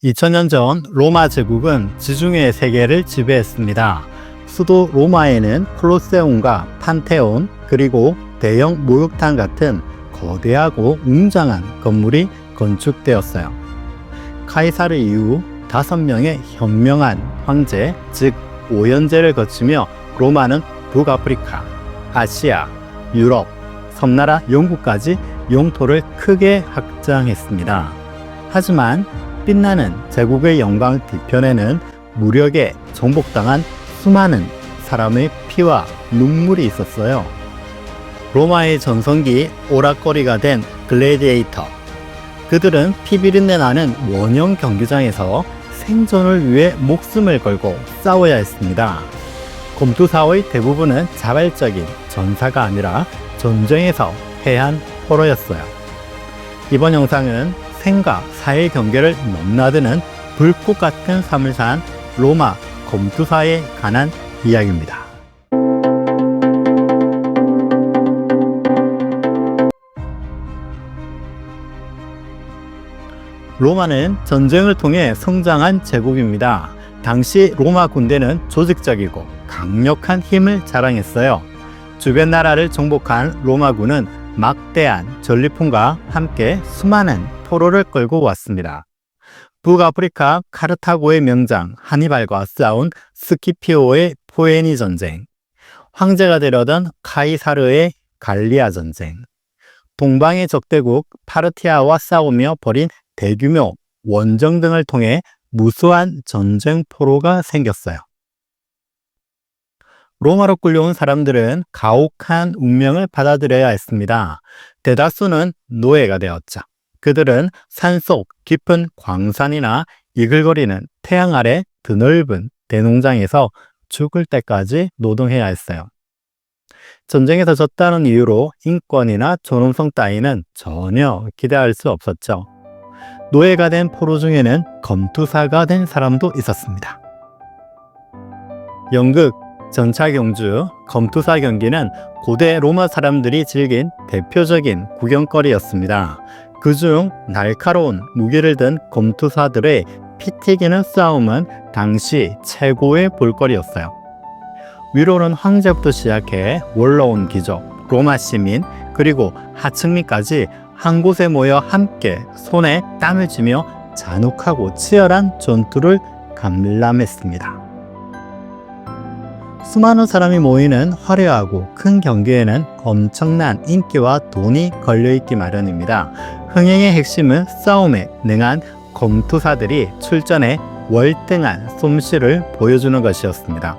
2000년 전 로마 제국은 지중해 세계를 지배했습니다. 수도 로마에는 콜로세움과 판테온, 그리고 대형 목욕탕 같은 거대하고 웅장한 건물이 건축되었어요. 카이사르 이후 5명의 현명한 황제, 즉 오연제를 거치며 로마는 북아프리카, 아시아, 유럽, 섬나라 영국까지 영토를 크게 확장했습니다. 하지만 빛나는 제국의 영광 뒤편에는 무력에 정복당한 수많은 사람의 피와 눈물이 있었어요. 로마의 전성기 오락거리가 된 글래디에이터. 그들은 피비린내 나는 원형 경기장에서 생존을 위해 목숨을 걸고 싸워야 했습니다. 검투사의 대부분은 자발적인 전사가 아니라 전쟁에서 패한 포로였어요. 이번 영상은 생과 사의 경계를 넘나드는 불꽃 같은 삶을 산 로마 검투사에 관한 이야기입니다. 로마는 전쟁을 통해 성장한 제국입니다. 당시 로마 군대는 조직적이고 강력한 힘을 자랑했어요. 주변 나라를 정복한 로마군은 막대한 전리품과 함께 수많은 포로를 끌고 왔습니다. 북아프리카 카르타고의 명장 하니발과 싸운 스키피오의 포에니 전쟁, 황제가 되려던 카이사르의 갈리아 전쟁, 동방의 적대국 파르티아와 싸우며 벌인 대규모 원정 등을 통해 무수한 전쟁 포로가 생겼어요. 로마로 끌려온 사람들은 가혹한 운명을 받아들여야 했습니다. 대다수는 노예가 되었죠. 그들은 산속 깊은 광산이나 이글거리는 태양 아래 드넓은 대농장에서 죽을 때까지 노동해야 했어요. 전쟁에서 졌다는 이유로 인권이나 존엄성 따위는 전혀 기대할 수 없었죠. 노예가 된 포로 중에는 검투사가 된 사람도 있었습니다. 연극 전차경주 검투사 경기는 고대 로마 사람들이 즐긴 대표적인 구경거리였습니다. 그중 날카로운 무기를 든 검투사들의 피 튀기는 싸움은 당시 최고의 볼거리였어요. 위로는 황제부터 시작해 원로원 귀족, 로마 시민, 그리고 하층민까지 한 곳에 모여 함께 손에 땀을 쥐며 잔혹하고 치열한 전투를 감람했습니다. 수많은 사람이 모이는 화려하고 큰 경기에는 엄청난 인기와 돈이 걸려있기 마련입니다. 흥행의 핵심은 싸움에 능한 검투사들이 출전해 월등한 솜씨를 보여주는 것이었습니다.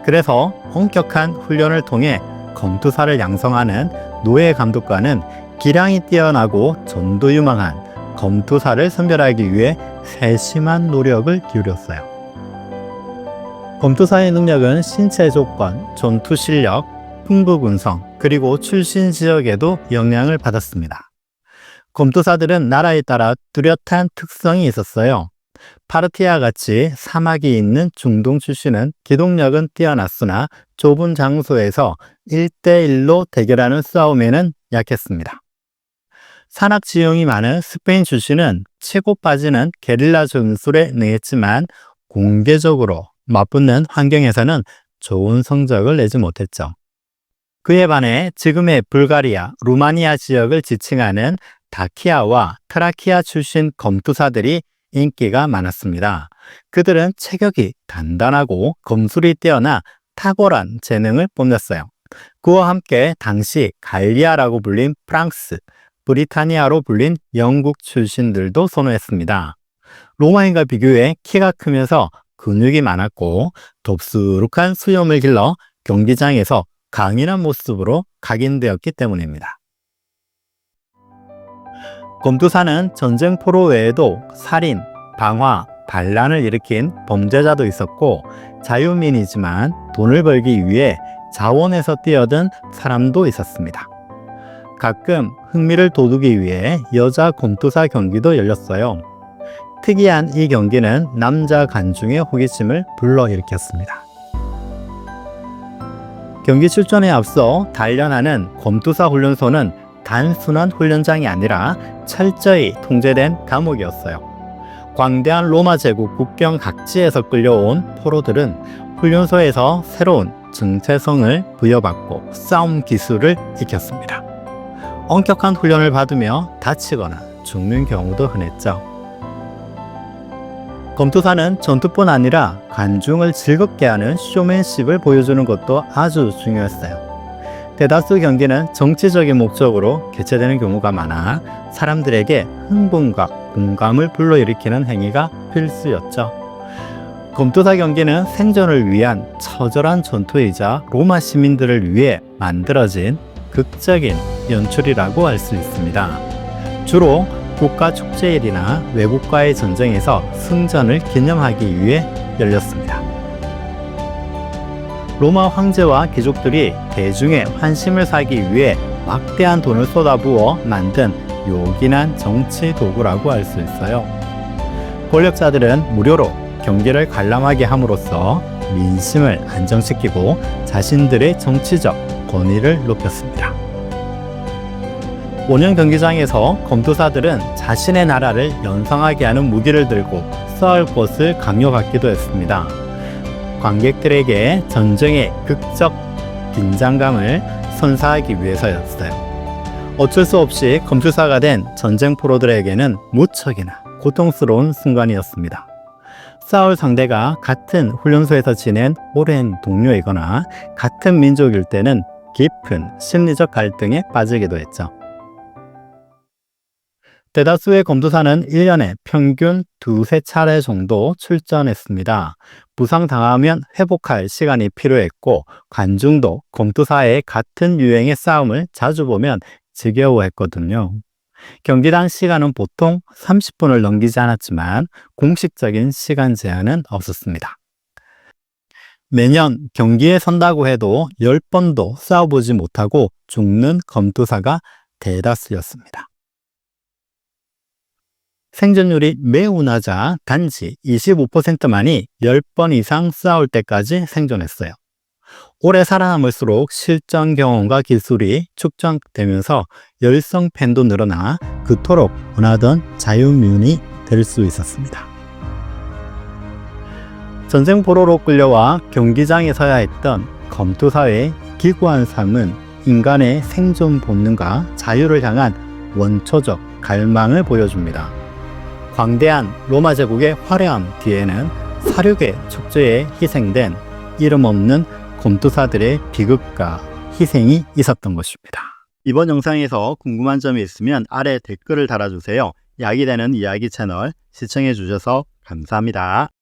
그래서 본격한 훈련을 통해 검투사를 양성하는 노예 감독관은 기량이 뛰어나고 전도 유망한 검투사를 선별하기 위해 세심한 노력을 기울였어요. 검투사의 능력은 신체 조건, 전투 실력, 풍부군성, 그리고 출신 지역에도 영향을 받았습니다. 검투사들은 나라에 따라 뚜렷한 특성이 있었어요. 파르티아 같이 사막이 있는 중동 출신은 기동력은 뛰어났으나 좁은 장소에서 1대1로 대결하는 싸움에는 약했습니다. 산악 지형이 많은 스페인 출신은 치고 빠지는 게릴라 전술에 능했지만 공개적으로 맞붙는 환경에서는 좋은 성적을 내지 못했죠. 그에 반해 지금의 불가리아, 루마니아 지역을 지칭하는 다키아와 트라키아 출신 검투사들이 인기가 많았습니다. 그들은 체격이 단단하고 검술이 뛰어나 탁월한 재능을 뽐냈어요. 그와 함께 당시 갈리아라고 불린 프랑스, 브리타니아로 불린 영국 출신들도 선호했습니다. 로마인과 비교해 키가 크면서 근육이 많았고 덥수룩한 수염을 길러 경기장에서 강인한 모습으로 각인되었기 때문입니다. 검투사는 전쟁 포로 외에도 살인, 방화, 반란을 일으킨 범죄자도 있었고 자유민이지만 돈을 벌기 위해 자원에서 뛰어든 사람도 있었습니다. 가끔 흥미를 돋우기 위해 여자 검투사 경기도 열렸어요. 특이한 이 경기는 남자 관중의 호기심을 불러일으켰습니다. 경기 출전에 앞서 단련하는 검투사 훈련소는 단순한 훈련장이 아니라 철저히 통제된 감옥이었어요. 광대한 로마 제국 국경 각지에서 끌려온 포로들은 훈련소에서 새로운 정체성을 부여받고 싸움 기술을 익혔습니다. 엄격한 훈련을 받으며 다치거나 죽는 경우도 흔했죠. 검투사는 전투뿐 아니라 관중을 즐겁게 하는 쇼맨십을 보여주는 것도 아주 중요했어요. 대다수 경기는 정치적인 목적으로 개최되는 경우가 많아 사람들에게 흥분과 공감을 불러일으키는 행위가 필수였죠. 검투사 경기는 생존을 위한 처절한 전투이자 로마 시민들을 위해 만들어진 극적인 연출이라고 할 수 있습니다. 주로 국가 축제일이나 외국과의 전쟁에서 승전을 기념하기 위해 열렸습니다. 로마 황제와 귀족들이 대중의 환심을 사기 위해 막대한 돈을 쏟아부어 만든 요긴한 정치 도구라고 할 수 있어요. 권력자들은 무료로 경기를 관람하게 함으로써 민심을 안정시키고 자신들의 정치적 권위를 높였습니다. 원형 경기장에서 검투사들은 자신의 나라를 연상하게 하는 무기를 들고 싸울 것을 강요받기도 했습니다. 관객들에게 전쟁의 극적 긴장감을 선사하기 위해서였어요. 어쩔 수 없이 검투사가 된 전쟁 프로들에게는 무척이나 고통스러운 순간이었습니다. 싸울 상대가 같은 훈련소에서 지낸 오랜 동료이거나 같은 민족일 때는 깊은 심리적 갈등에 빠지기도 했죠. 대다수의 검투사는 1년에 평균 2~3차례 정도 출전했습니다. 부상당하면 회복할 시간이 필요했고 관중도 검투사의 같은 유행의 싸움을 자주 보면 지겨워했거든요. 경기당 시간은 보통 30분을 넘기지 않았지만 공식적인 시간 제한은 없었습니다. 매년 경기에 선다고 해도 10번도 싸워보지 못하고 죽는 검투사가 대다수였습니다. 생존율이 매우 낮아 단지 25%만이 10번 이상 싸울 때까지 생존했어요. 오래 살아남을수록 실전 경험과 기술이 축적되면서 열성 팬도 늘어나 그토록 원하던 자유민이 될 수 있었습니다. 전쟁 포로로 끌려와 경기장에 서야 했던 검투사의 기구한 삶은 인간의 생존 본능과 자유를 향한 원초적 갈망을 보여줍니다. 광대한 로마 제국의 화려함 뒤에는 사륙의 축제에 희생된 이름 없는 검투사들의 비극과 희생이 있었던 것입니다. 이번 영상에서 궁금한 점이 있으면 아래 댓글을 달아주세요. 약이 되는 이야기 채널 시청해 주셔서 감사합니다.